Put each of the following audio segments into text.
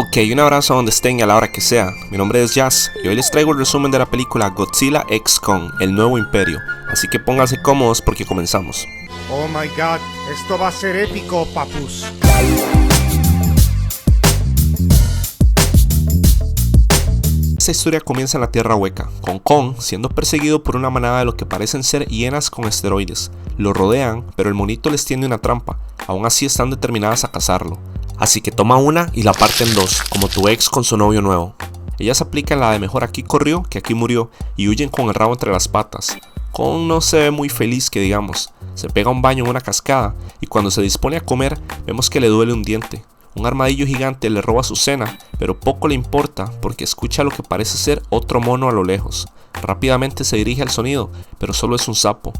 Ok, un abrazo donde estén y a la hora que sea. Mi nombre es Jazz y hoy les traigo el resumen de la película Godzilla x Kong, El Nuevo Imperio. Así que pónganse cómodos porque comenzamos. Oh my god, esto va a ser épico, papus. Esta historia comienza en la Tierra Hueca, con Kong siendo perseguido por una manada de lo que parecen ser hienas con esteroides. Lo rodean, pero el monito les tiende una trampa, aún así están determinadas a cazarlo. Así que toma una y la parte en dos, como tu ex con su novio nuevo. Ellas aplican la de mejor aquí corrió que aquí murió y huyen con el rabo entre las patas. Kong no se ve muy feliz que digamos, se pega un baño en una cascada y cuando se dispone a comer vemos que le duele un diente. Un armadillo gigante le roba su cena, pero poco le importa porque escucha lo que parece ser otro mono a lo lejos. Rápidamente se dirige al sonido, pero solo es un sapo.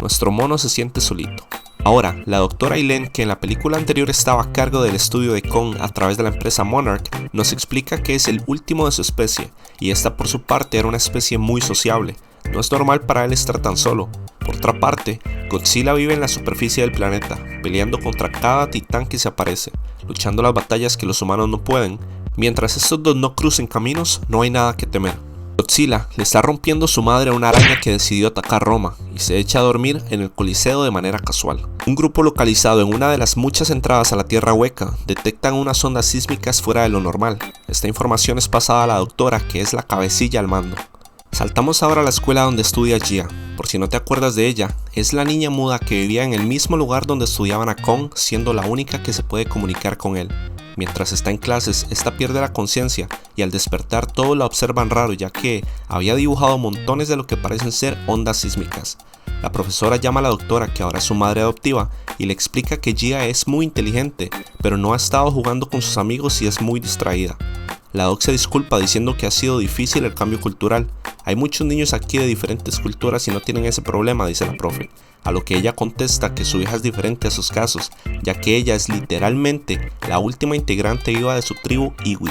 Nuestro mono se siente solito. Ahora, la doctora Eileen, que en la película anterior estaba a cargo del estudio de Kong a través de la empresa Monarch, nos explica que es el último de su especie, y esta por su parte era una especie muy sociable. No es normal para él estar tan solo. Por otra parte, Godzilla vive en la superficie del planeta, peleando contra cada titán que se aparece, luchando las batallas que los humanos no pueden. Mientras estos dos no crucen caminos, no hay nada que temer. Godzilla le está rompiendo su madre a una araña que decidió atacar Roma y se echa a dormir en el Coliseo de manera casual. Un grupo localizado en una de las muchas entradas a la Tierra Hueca detectan unas ondas sísmicas fuera de lo normal. Esta información es pasada a la doctora, que es la cabecilla al mando. Saltamos ahora a la escuela donde estudia Gia. Por si no te acuerdas de ella, es la niña muda que vivía en el mismo lugar donde estudiaban a Kong, siendo la única que se puede comunicar con él. Mientras está en clases, esta pierde la conciencia y al despertar todos la observan raro, ya que había dibujado montones de lo que parecen ser ondas sísmicas. La profesora llama a la doctora, que ahora es su madre adoptiva, y le explica que Gia es muy inteligente, pero no ha estado jugando con sus amigos y es muy distraída. La doc se disculpa diciendo que ha sido difícil el cambio cultural. Hay muchos niños aquí de diferentes culturas y no tienen ese problema, dice la profe. A lo que ella contesta que su hija es diferente a sus casos, ya que ella es literalmente la última integrante viva de su tribu Iwi.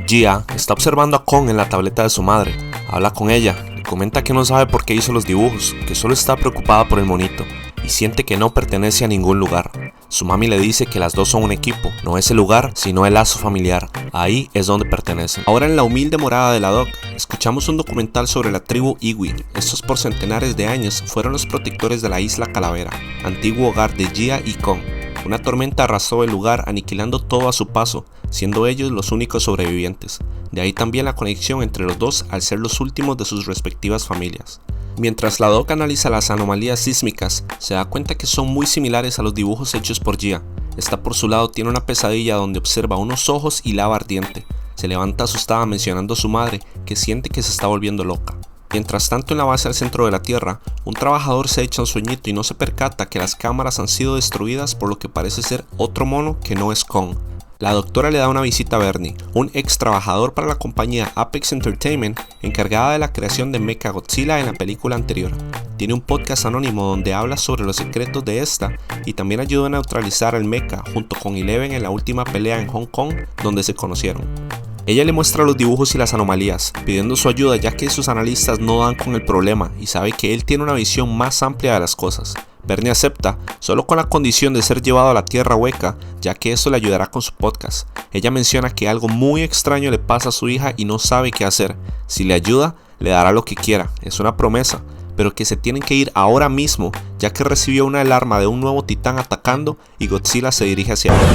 Gia está observando a Kong en la tableta de su madre. Habla con ella, le comenta que no sabe por qué hizo los dibujos, que solo está preocupada por el monito y siente que no pertenece a ningún lugar. Su mami le dice que las dos son un equipo, no es el lugar, sino el lazo familiar. Ahí es donde pertenecen. Ahora en la humilde morada de la doc, escuchamos un documental sobre la tribu Iwi. Estos por centenares de años fueron los protectores de la isla Calavera, antiguo hogar de Gia y Kong. Una tormenta arrasó el lugar aniquilando todo a su paso, siendo ellos los únicos sobrevivientes. De ahí también la conexión entre los dos al ser los últimos de sus respectivas familias. Mientras la doc analiza las anomalías sísmicas, se da cuenta que son muy similares a los dibujos hechos por Gia. Esta por su lado tiene una pesadilla donde observa unos ojos y lava ardiente. Se levanta asustada mencionando a su madre, que siente que se está volviendo loca. Mientras tanto, en la base al centro de la Tierra, un trabajador se echa un sueñito y no se percata que las cámaras han sido destruidas por lo que parece ser otro mono que no es Kong. La doctora le da una visita a Bernie, un ex trabajador para la compañía Apex Entertainment encargada de la creación de Mechagodzilla en la película anterior. Tiene un podcast anónimo donde habla sobre los secretos de esta y también ayuda a neutralizar al mecha junto con Eleven en la última pelea en Hong Kong donde se conocieron. Ella le muestra los dibujos y las anomalías, pidiendo su ayuda ya que sus analistas no dan con el problema y sabe que él tiene una visión más amplia de las cosas. Bernie acepta, solo con la condición de ser llevado a la Tierra Hueca, ya que esto le ayudará con su podcast. Ella menciona que algo muy extraño le pasa a su hija y no sabe qué hacer. Si le ayuda, le dará lo que quiera, es una promesa, pero que se tienen que ir ahora mismo, ya que recibió una alarma de un nuevo titán atacando y Godzilla se dirige hacia él.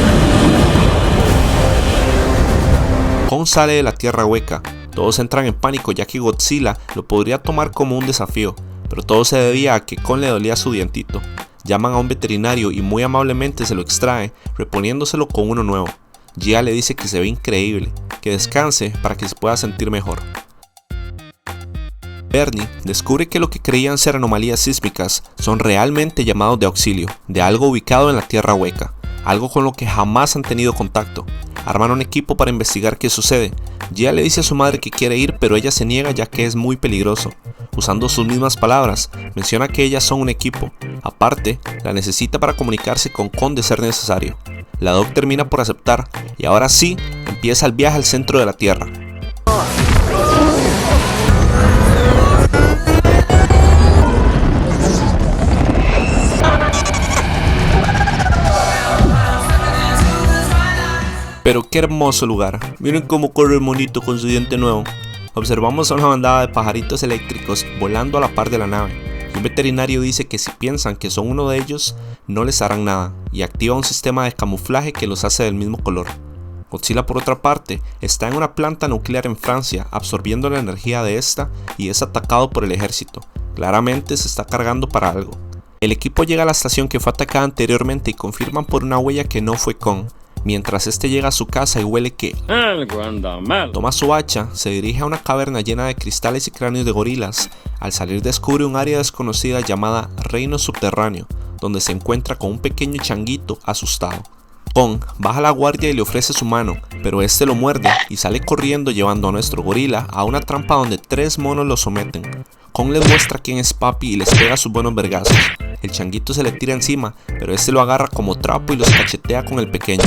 Kong sale de la Tierra Hueca. Todos entran en pánico ya que Godzilla lo podría tomar como un desafío, pero todo se debía a que Kong le dolía su dientito. Llaman a un veterinario y muy amablemente se lo extrae, reponiéndoselo con uno nuevo. Gia le dice que se ve increíble, que descanse para que se pueda sentir mejor. Bernie descubre que lo que creían ser anomalías sísmicas son realmente llamados de auxilio, de algo ubicado en la Tierra Hueca, algo con lo que jamás han tenido contacto. Arman un equipo para investigar qué sucede. Gia le dice a su madre que quiere ir, pero ella se niega ya que es muy peligroso. Usando sus mismas palabras, menciona que ellas son un equipo. Aparte, la necesita para comunicarse con Kong de ser necesario. La doc termina por aceptar, y ahora sí, empieza el viaje al centro de la Tierra. Pero qué hermoso lugar, miren cómo corre el monito con su diente nuevo. Observamos a una bandada de pajaritos eléctricos volando a la par de la nave. Un veterinario dice que si piensan que son uno de ellos, no les harán nada, y activa un sistema de camuflaje que los hace del mismo color. Godzilla, por otra parte, está en una planta nuclear en Francia, absorbiendo la energía de esta y es atacado por el ejército. Claramente se está cargando para algo. El equipo llega a la estación que fue atacada anteriormente y confirman por una huella que no fue Kong. Mientras este llega a su casa y huele que algo anda mal. Toma su hacha, se dirige a una caverna llena de cristales y cráneos de gorilas. Al salir descubre un área desconocida llamada Reino Subterráneo, donde se encuentra con un pequeño changuito asustado. Kong baja la guardia y le ofrece su mano, pero este lo muerde y sale corriendo llevando a nuestro gorila a una trampa donde 3 monos lo someten. Kong les muestra quién es papi y les pega sus buenos vergazos. El changuito se le tira encima, pero este lo agarra como trapo y los cachetea con el pequeño.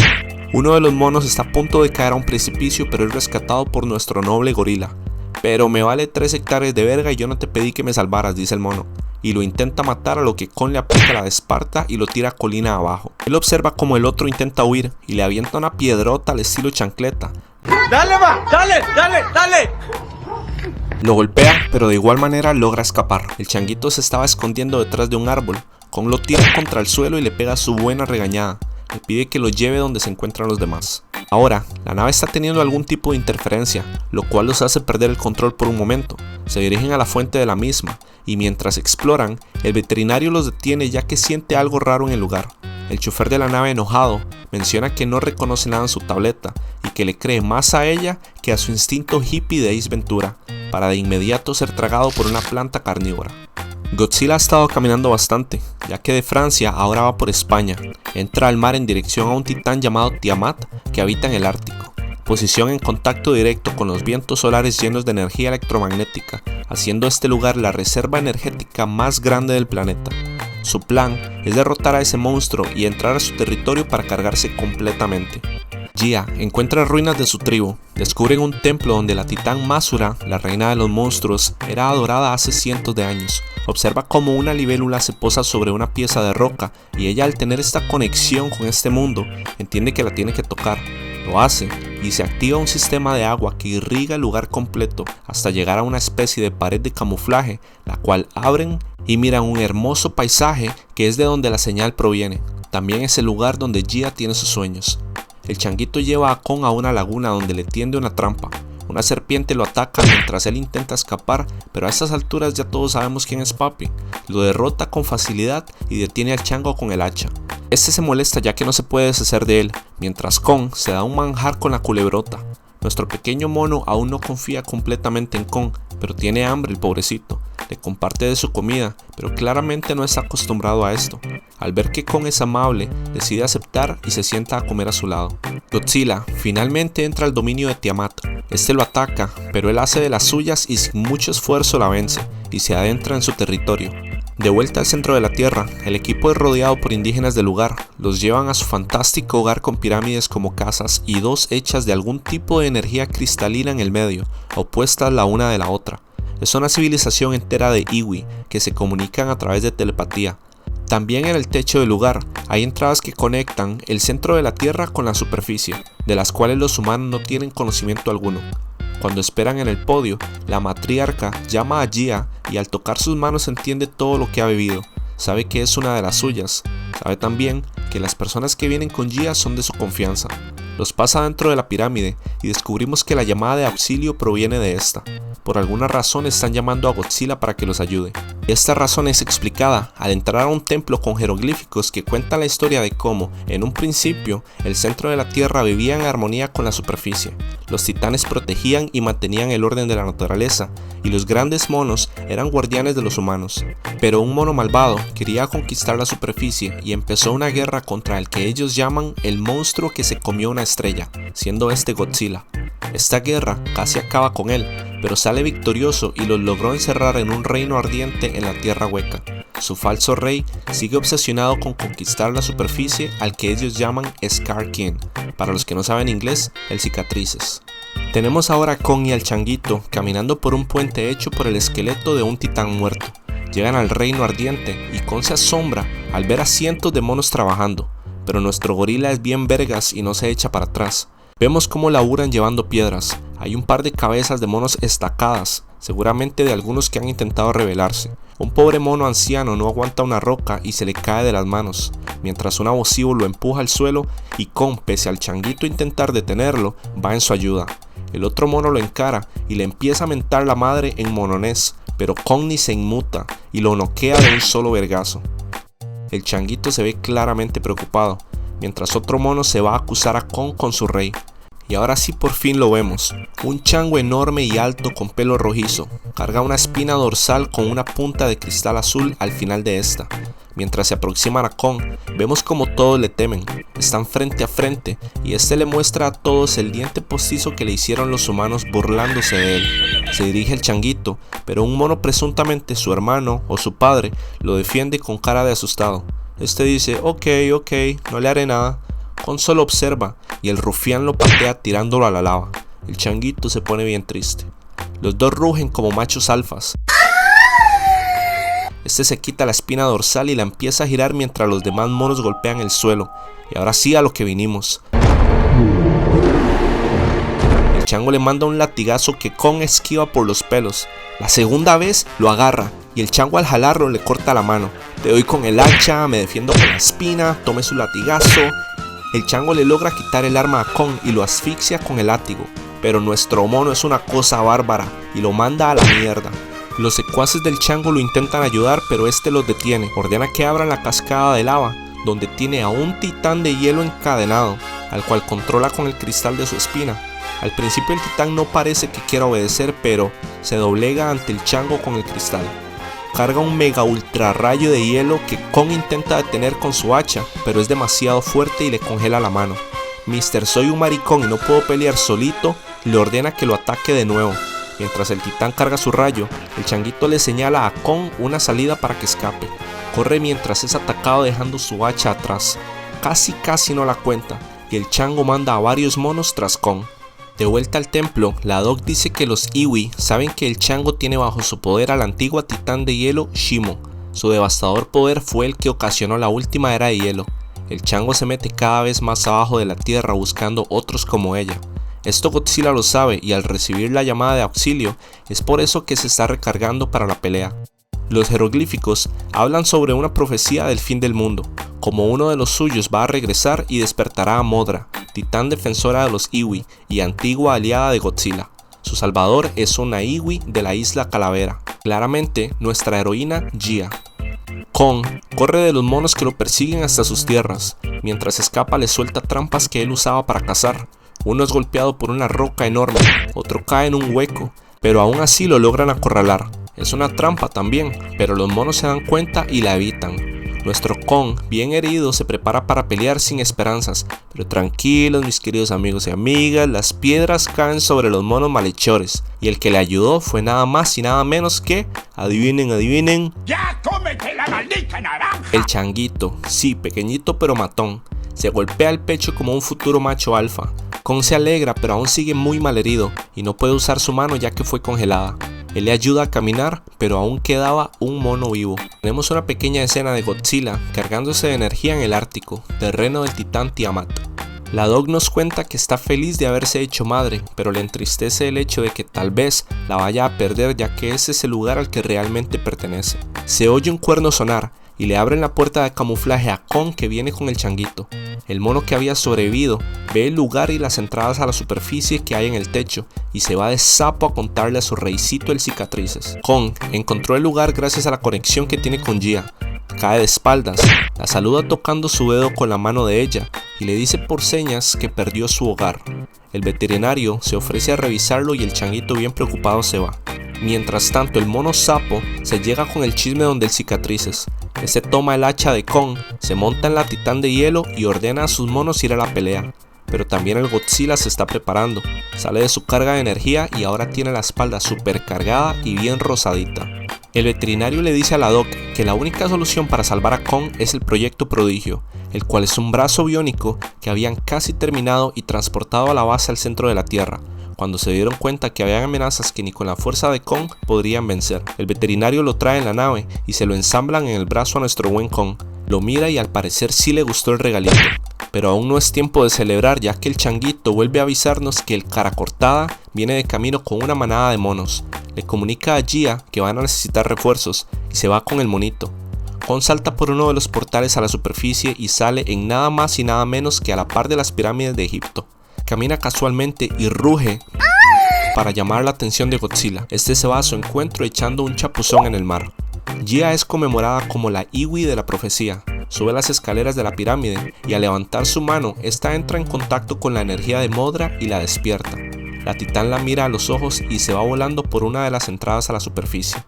Uno de los monos está a punto de caer a un precipicio, pero es rescatado por nuestro noble gorila. Pero me vale 3 hectáreas de verga y yo no te pedí que me salvaras, dice el mono. Y lo intenta matar, a lo que Kong le aplica la de Esparta y lo tira colina abajo. Él observa como el otro intenta huir y le avienta una piedrota al estilo chancleta. ¡Dale, va! ¡Dale, dale, dale! Lo golpea, pero de igual manera logra escapar. El changuito se estaba escondiendo detrás de un árbol. Kong lo tira contra el suelo y le pega su buena regañada. Le pide que lo lleve donde se encuentran los demás. Ahora, la nave está teniendo algún tipo de interferencia, lo cual los hace perder el control por un momento. Se dirigen a la fuente de la misma, y mientras exploran, el veterinario los detiene ya que siente algo raro en el lugar. El chofer de la nave, enojado, menciona que no reconoce nada en su tableta y que le cree más a ella que a su instinto hippie de Ace Ventura, para de inmediato ser tragado por una planta carnívora. Godzilla ha estado caminando bastante, ya que de Francia ahora va por España. Entra al mar en dirección a un titán llamado Tiamat que habita en el Ártico. Posición en contacto directo con los vientos solares llenos de energía electromagnética, haciendo este lugar la reserva energética más grande del planeta. Su plan es derrotar a ese monstruo y entrar a su territorio para cargarse completamente. Gia encuentra ruinas de su tribu, descubren un templo donde la titán Masura, la reina de los monstruos, era adorada hace cientos de años. Observa cómo una libélula se posa sobre una pieza de roca y ella, al tener esta conexión con este mundo, entiende que la tiene que tocar. Lo hace y se activa un sistema de agua que irriga el lugar completo hasta llegar a una especie de pared de camuflaje, la cual abren y miran un hermoso paisaje que es de donde la señal proviene. También es el lugar donde Gia tiene sus sueños. El changuito lleva a Kong a una laguna donde le tiende una trampa. Una serpiente lo ataca mientras él intenta escapar, pero a estas alturas ya todos sabemos quién es papi. Lo derrota con facilidad y detiene al chango con el hacha. Este se molesta ya que no se puede deshacer de él, mientras Kong se da un manjar con la culebrota. Nuestro pequeño mono aún no confía completamente en Kong, pero tiene hambre el pobrecito. Le comparte de su comida, pero claramente no está acostumbrado a esto. Al ver que Kong es amable, decide aceptar y se sienta a comer a su lado. Godzilla finalmente entra al dominio de Tiamat. Este lo ataca, pero él hace de las suyas y sin mucho esfuerzo la vence, y se adentra en su territorio. De vuelta al centro de la Tierra, el equipo es rodeado por indígenas del lugar. Los llevan a su fantástico hogar con pirámides como casas y 2 hechas de algún tipo de energía cristalina en el medio, opuestas la una de la otra. Es una civilización entera de Iwi que se comunican a través de telepatía. También en el techo del lugar hay entradas que conectan el centro de la Tierra con la superficie, de las cuales los humanos no tienen conocimiento alguno. Cuando esperan en el podio, la matriarca llama a Gia y al tocar sus manos entiende todo lo que ha vivido. Sabe que es una de las suyas. Sabe también que las personas que vienen con Gia son de su confianza. Los pasa dentro de la pirámide y descubrimos que la llamada de auxilio proviene de esta. Por alguna razón están llamando a Godzilla para que los ayude. Esta razón es explicada al entrar a un templo con jeroglíficos que cuentan la historia de cómo, en un principio, el centro de la Tierra vivía en armonía con la superficie. Los titanes protegían y mantenían el orden de la naturaleza, y los grandes monos eran guardianes de los humanos. Pero un mono malvado quería conquistar la superficie y empezó una guerra contra el que ellos llaman el monstruo que se comió una estrella, siendo este Godzilla. Esta guerra casi acaba con él, pero sale victorioso y los logró encerrar en un reino ardiente en la tierra hueca. Su falso rey sigue obsesionado con conquistar la superficie al que ellos llaman Scar King, para los que no saben inglés, el cicatrices. Tenemos ahora a Kong y al changuito caminando por un puente hecho por el esqueleto de un titán muerto. Llegan al reino ardiente y Kong se asombra al ver a cientos de monos trabajando, pero nuestro gorila es bien vergas y no se echa para atrás. Vemos cómo laburan llevando piedras. Hay un par de cabezas de monos estacadas, seguramente de algunos que han intentado rebelarse. Un pobre mono anciano no aguanta una roca y se le cae de las manos, mientras un abusivo lo empuja al suelo y Kong, pese al changuito intentar detenerlo, va en su ayuda. El otro mono lo encara y le empieza a mentar la madre en mononés, pero Kong ni se inmuta y lo noquea de un solo vergazo. El changuito se ve claramente preocupado, mientras otro mono se va a acusar a Kong con su rey. Y ahora sí por fin lo vemos, un chango enorme y alto con pelo rojizo, carga una espina dorsal con una punta de cristal azul al final de esta. Mientras se aproximan a Kong, vemos como todos le temen, están frente a frente y este le muestra a todos el diente postizo que le hicieron los humanos burlándose de él. Se dirige el changuito, pero un mono presuntamente su hermano o su padre lo defiende con cara de asustado. Este dice, ok, no le haré nada. Kong solo observa y el rufián lo patea tirándolo a la lava. El changuito se pone bien triste. Los dos rugen como machos alfas. Este se quita la espina dorsal y la empieza a girar mientras los demás monos golpean el suelo. Y ahora sí a lo que vinimos. El chango le manda un latigazo que Kong esquiva por los pelos. La segunda vez lo agarra y el chango al jalarlo le corta la mano. Te doy con el hacha, me defiendo con la espina, tome su latigazo. El chango le logra quitar el arma a Kong y lo asfixia con el látigo, pero nuestro mono es una cosa bárbara y lo manda a la mierda. Los secuaces del chango lo intentan ayudar, pero este los detiene. Ordena que abran la cascada de lava, donde tiene a un titán de hielo encadenado, al cual controla con el cristal de su espina. Al principio el titán no parece que quiera obedecer, pero se doblega ante el chango con el cristal. Carga un mega ultra rayo de hielo que Kong intenta detener con su hacha, pero es demasiado fuerte y le congela la mano. Mr. Soy un maricón y no puedo pelear solito, le ordena que lo ataque de nuevo. Mientras el titán carga su rayo, el changuito le señala a Kong una salida para que escape. Corre mientras es atacado dejando su hacha atrás. Casi no la cuenta y el chango manda a varios monos tras Kong. De vuelta al templo, la Doc dice que los Iwi saben que el chango tiene bajo su poder al antiguo titán de hielo Shimo. Su devastador poder fue el que ocasionó la última era de hielo. El chango se mete cada vez más abajo de la tierra buscando otros como ella. Esto Godzilla lo sabe y al recibir la llamada de auxilio es por eso que se está recargando para la pelea. Los jeroglíficos hablan sobre una profecía del fin del mundo, como uno de los suyos va a regresar y despertará a Modra, titán defensora de los Iwi y antigua aliada de Godzilla. Su salvador es una Iwi de la isla Calavera, claramente nuestra heroína Gia. Kong corre de los monos que lo persiguen hasta sus tierras, mientras escapa le suelta trampas que él usaba para cazar. Uno es golpeado por una roca enorme, otro cae en un hueco, pero aún así lo logran acorralar. Es una trampa también, pero los monos se dan cuenta y la evitan. Nuestro Kong, bien herido, se prepara para pelear sin esperanzas, pero tranquilos mis queridos amigos y amigas, las piedras caen sobre los monos malhechores, y el que le ayudó fue nada más y nada menos que, adivinen, ¡Ya cómete la maldita naranja! el changuito, sí, pequeñito pero matón, se golpea el pecho como un futuro macho alfa. Kong se alegra pero aún sigue muy mal herido y no puede usar su mano ya que fue congelada. Él le ayuda a caminar, pero aún quedaba un mono vivo. Tenemos una pequeña escena de Godzilla cargándose de energía en el Ártico, terreno del titán Tiamat. La Doc nos cuenta que está feliz de haberse hecho madre, pero le entristece el hecho de que tal vez la vaya a perder ya que ese es el lugar al que realmente pertenece. Se oye un cuerno sonar y le abren la puerta de camuflaje a Kong que viene con el changuito. El mono que había sobrevivido ve el lugar y las entradas a la superficie que hay en el techo y se va de sapo a contarle a su reycito el cicatrices. Kong encontró el lugar gracias a la conexión que tiene con Gia. Cae de espaldas, la saluda tocando su dedo con la mano de ella y le dice por señas que perdió su hogar. El veterinario se ofrece a revisarlo y el changuito bien preocupado se va. Mientras tanto el mono sapo se llega con el chisme donde el cicatrices. Este toma el hacha de Kong, se monta en la titán de hielo y ordena a sus monos ir a la pelea. Pero también el Godzilla se está preparando, sale de su carga de energía y ahora tiene la espalda super cargada y bien rosadita. El veterinario le dice a la Doc que la única solución para salvar a Kong es el Proyecto Prodigio, el cual es un brazo biónico que habían casi terminado y transportado a la base al centro de la Tierra, cuando se dieron cuenta que habían amenazas que ni con la fuerza de Kong podrían vencer. El veterinario lo trae en la nave y se lo ensamblan en el brazo a nuestro buen Kong. Lo mira y al parecer sí le gustó el regalito, Pero aún no es tiempo de celebrar, ya que el changuito vuelve a avisarnos que el cara cortada viene de camino con una manada de monos. Le comunica a Gia que van a necesitar refuerzos y se va con el monito. Kon salta por uno de los portales a la superficie y sale en nada más y nada menos que a la par de las pirámides de Egipto. Camina casualmente y ruge para llamar la atención de Godzilla. Este se va a su encuentro echando un chapuzón en el mar. Gia es conmemorada como la Iwi de la profecía. Sube las escaleras de la pirámide y al levantar su mano, esta entra en contacto con la energía de Modra y la despierta. La titán la mira a los ojos y se va volando por una de las entradas a la superficie.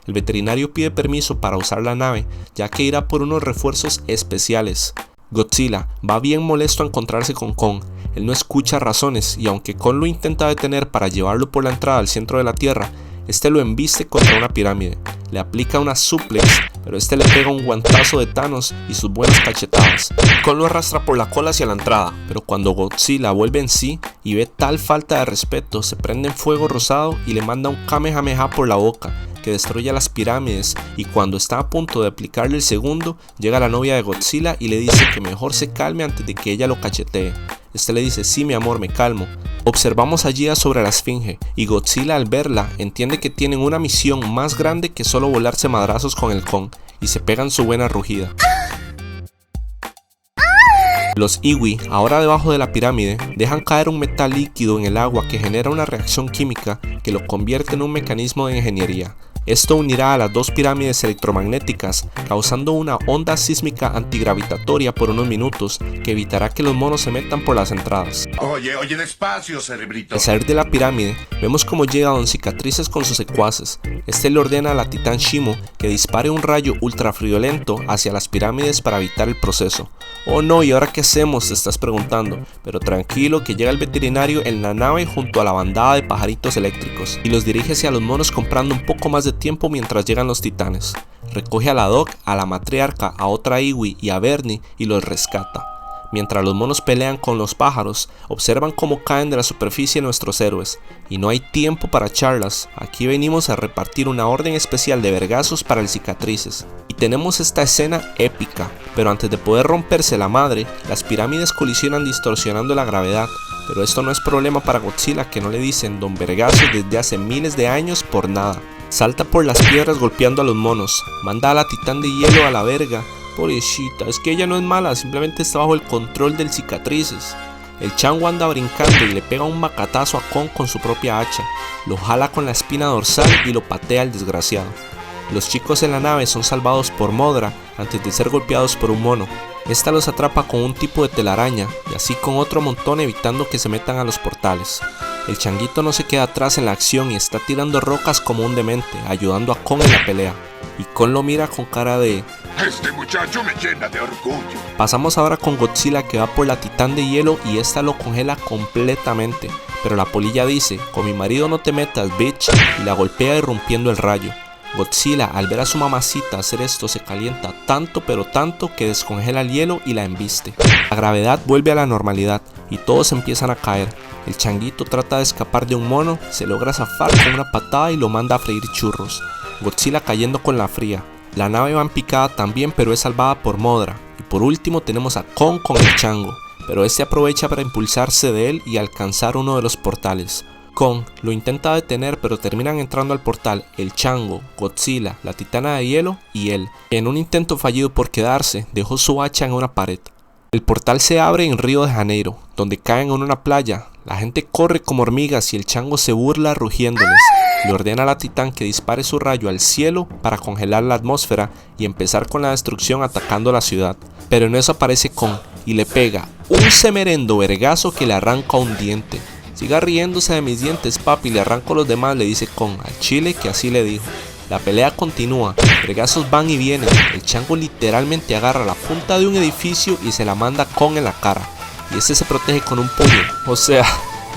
El veterinario pide permiso para usar la nave, ya que irá por unos refuerzos especiales. Godzilla va bien molesto a encontrarse con Kon. Él no escucha razones y aunque Kon lo intenta detener para llevarlo por la entrada al centro de la Tierra, este lo embiste contra una pirámide. Le aplica una suplex, pero este le pega un guantazo de Thanos y sus buenas cachetadas. Kon lo arrastra por la cola hacia la entrada, pero cuando Godzilla vuelve en sí y ve tal falta de respeto, se prende en fuego rosado y le manda un Kamehameha por la boca, que destruye las pirámides, y cuando está a punto de aplicarle el segundo, llega la novia de Godzilla y le dice que mejor se calme antes de que ella lo cachetee. Este le dice: sí mi amor, me calmo. Observamos a Gia sobre la esfinge y Godzilla al verla entiende que tienen una misión más grande que solo volarse madrazos con el Kon, y se pegan su buena rugida. Los Iwi, ahora debajo de la pirámide, dejan caer un metal líquido en el agua que genera una reacción química que lo convierte en un mecanismo de ingeniería. Esto unirá a las dos pirámides electromagnéticas, causando una onda sísmica antigravitatoria por unos minutos que evitará que los monos se metan por las entradas. Oye, despacio, cerebrito. Al salir de la pirámide, vemos como llega Don Cicatrices con sus secuaces. Este le ordena a la titán Shimo que dispare un rayo ultrafriolento hacia las pirámides para evitar el proceso. Oh no, ¿y ahora qué hacemos?, te estás preguntando. Pero tranquilo, que llega el veterinario en la nave junto a la bandada de pajaritos eléctricos y los dirige hacia los monos comprando un poco más de tiempo mientras llegan los titanes. Recoge a la Doc, a la matriarca, a otra Iwi y a Bernie y los rescata. Mientras los monos pelean con los pájaros, observan cómo caen de la superficie nuestros héroes. Y no hay tiempo para charlas, aquí venimos a repartir una orden especial de vergazos para el Cicatrices. Y tenemos esta escena épica, pero antes de poder romperse la madre, las pirámides colisionan distorsionando la gravedad. Pero esto no es problema para Godzilla, que no le dicen Don Vergazo desde hace miles de años por nada. Salta por las piedras golpeando a los monos, manda a la titán de hielo a la verga. Pobrecita, es que ella no es mala, simplemente está bajo el control del Cicatrices. El chango anda brincando y le pega un macatazo a Kon con su propia hacha, lo jala con la espina dorsal y lo patea al desgraciado. Los chicos en la nave son salvados por Modra antes de ser golpeados por un mono. Esta los atrapa con un tipo de telaraña y así con otro montón, evitando que se metan a los portales. El changuito no se queda atrás en la acción y está tirando rocas como un demente, ayudando a Kon en la pelea. Y Kon lo mira con cara de: este muchacho me llena de orgullo. Pasamos ahora con Godzilla, que va por la titán de hielo y esta lo congela completamente. Pero la polilla dice: con mi marido no te metas, bitch, y la golpea irrumpiendo el rayo. Godzilla, al ver a su mamacita hacer esto, se calienta tanto pero tanto que descongela el hielo y la embiste. La gravedad vuelve a la normalidad y todos empiezan a caer. El changuito trata de escapar de un mono, se logra zafar con una patada y lo manda a freír churros. Godzilla cayendo con la fría. La nave va en picada también, pero es salvada por Modra. Y por último tenemos a Kon con el chango, pero este aprovecha para impulsarse de él y alcanzar uno de los portales. Kon lo intenta detener, pero terminan entrando al portal el chango, Godzilla, la titana de hielo y él. En un intento fallido por quedarse, dejó su hacha en una pared. El portal se abre en Río de Janeiro, donde caen en una playa. La gente corre como hormigas y el chango se burla rugiéndoles. Le ordena a la titán que dispare su rayo al cielo para congelar la atmósfera y empezar con la destrucción atacando la ciudad. Pero en eso aparece Kon y le pega un semerendo vergazo que le arranca un diente. Siga riéndose de mis dientes, papi, le arranco los demás, le dice Kon al chile, que así le dijo. La pelea continúa, vergazos van y vienen, el chango literalmente agarra la punta de un edificio y se la manda a Kon en la cara, y este se protege con un puño. O sea,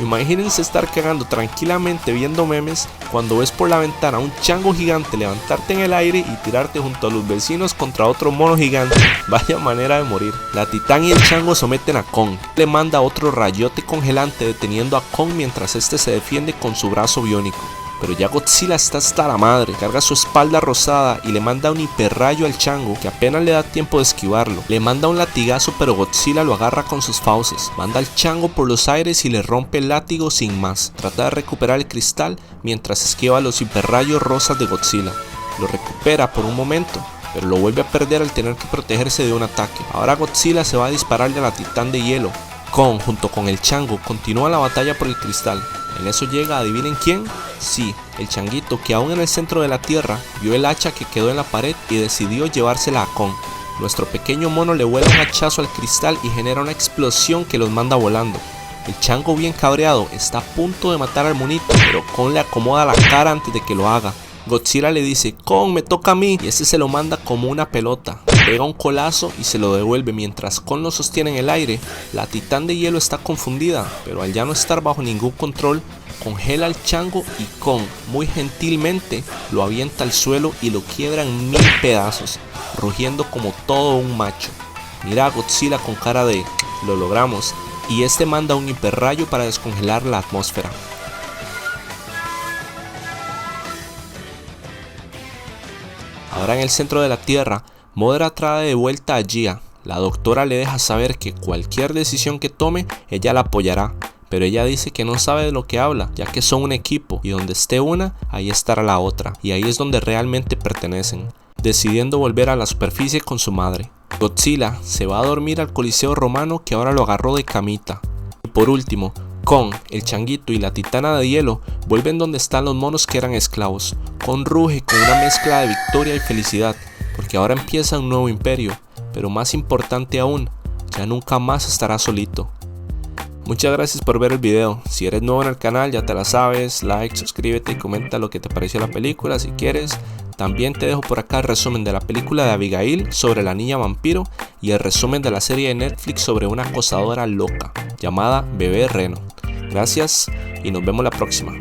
imagínense estar cagando tranquilamente viendo memes cuando ves por la ventana a un chango gigante levantarte en el aire y tirarte junto a los vecinos contra otro mono gigante. Vaya manera de morir. La titán y el chango someten a Kon. Le manda otro rayote congelante deteniendo a Kon mientras este se defiende con su brazo biónico. pero ya Godzilla está hasta la madre, carga su espalda rosada y le manda un hiperrayo al chango que apenas le da tiempo de esquivarlo. Le manda un latigazo pero Godzilla lo agarra con sus fauces, manda al chango por los aires y le rompe el látigo sin más. Trata de recuperar el cristal mientras esquiva los hiperrayos rosas de Godzilla. Lo recupera por un momento, pero lo vuelve a perder al tener que protegerse de un ataque. Ahora Godzilla se va a dispararle a la titán de hielo. Kong junto con el chango continúa la batalla por el cristal. En eso llega, ¿adivinen quién? Sí, el changuito que aún en el centro de la tierra vio el hacha que quedó en la pared y decidió llevársela a Kong. Nuestro pequeño mono le vuela un hachazo al cristal y genera una explosión que los manda volando. El chango, bien cabreado, está a punto de matar al monito, pero Kong le acomoda la cara antes de que lo haga. Godzilla le dice: Kong, me toca a mí, y ese se lo manda como una pelota. Pega un colazo y se lo devuelve. Mientras Kong lo sostiene en el aire, la titán de hielo está confundida, pero al ya no estar bajo ningún control, congela al chango y Kong muy gentilmente lo avienta al suelo y lo quiebra en 1000 pedazos, rugiendo como todo un macho. Mira a Godzilla con cara de "lo logramos", y este manda un hiperrayo para descongelar la atmósfera. Ahora en el centro de la Tierra, Mothra trae de vuelta a Gia. La doctora le deja saber que cualquier decisión que tome, ella la apoyará, pero ella dice que no sabe de lo que habla, ya que son un equipo y donde esté una, ahí estará la otra, y ahí es donde realmente pertenecen, decidiendo volver a la superficie con su madre. Godzilla se va a dormir al Coliseo Romano que ahora lo agarró de camita. Y por último, Kong, el changuito y la titana de hielo vuelven donde están los monos que eran esclavos. Kong ruge con una mezcla de victoria y felicidad, porque ahora empieza un nuevo imperio, pero más importante aún, ya nunca más estará solito. Muchas gracias por ver el video. Si eres nuevo en el canal ya te la sabes, like, suscríbete y comenta lo que te pareció la película si quieres. También te dejo por acá el resumen de la película de Abigail sobre la niña vampiro y el resumen de la serie de Netflix sobre una acosadora loca llamada Bebé Reno. Gracias y nos vemos la próxima.